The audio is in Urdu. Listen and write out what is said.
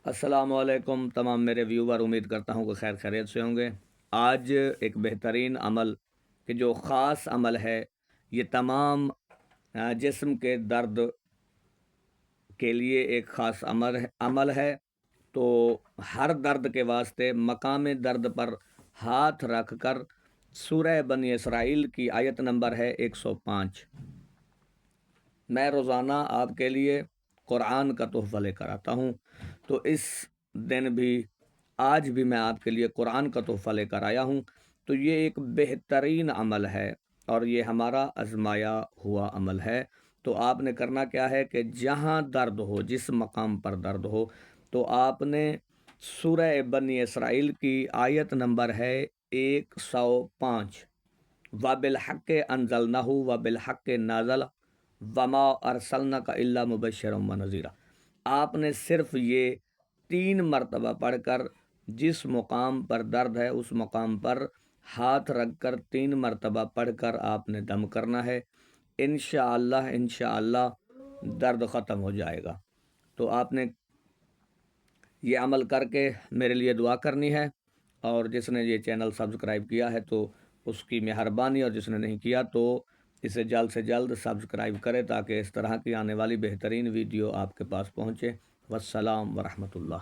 السلام علیکم تمام میرے ویور، امید کرتا ہوں کہ خیر خیریت سے ہوں گے۔ آج ایک بہترین عمل کہ جو خاص عمل ہے، یہ تمام جسم کے درد کے لیے ایک خاص عمل ہے۔ تو ہر درد کے واسطے مقام درد پر ہاتھ رکھ کر سورہ بنی اسرائیل کی آیت نمبر ہے 105۔ میں روزانہ آپ کے لیے قرآن کا تحفہ لے کر آتا ہوں، تو اس دن بھی آج بھی میں آپ کے لیے قرآن کا تحفہ لے کر آیا ہوں۔ تو یہ ایک بہترین عمل ہے اور یہ ہمارا آزمایا ہوا عمل ہے۔ تو آپ نے کرنا کیا ہے کہ جہاں درد ہو، جس مقام پر درد ہو، تو آپ نے سورہ بنی اسرائیل کی آیت نمبر ہے 105، وَبِالْحَقِّ أَنزَلْنَاهُ وَبِالْحَقِّ نَازَلَ وَمَا أَرْسَلْنَاكَ إِلَّا مُبَشِّرًا وَنَذِيرًا۔ آپ نے صرف یہ 3 مرتبہ پڑھ کر جس مقام پر درد ہے اس مقام پر ہاتھ رکھ کر 3 مرتبہ پڑھ کر آپ نے دم کرنا ہے۔ انشاءاللہ درد ختم ہو جائے گا۔ تو آپ نے یہ عمل کر کے میرے لیے دعا کرنی ہے، اور جس نے یہ چینل سبسکرائب کیا ہے تو اس کی مہربانی، اور جس نے نہیں کیا تو اسے جلد سے جلد سبسکرائب کرے تاکہ اس طرح کی آنے والی بہترین ویڈیو آپ کے پاس پہنچے۔ والسلام ورحمۃ اللہ۔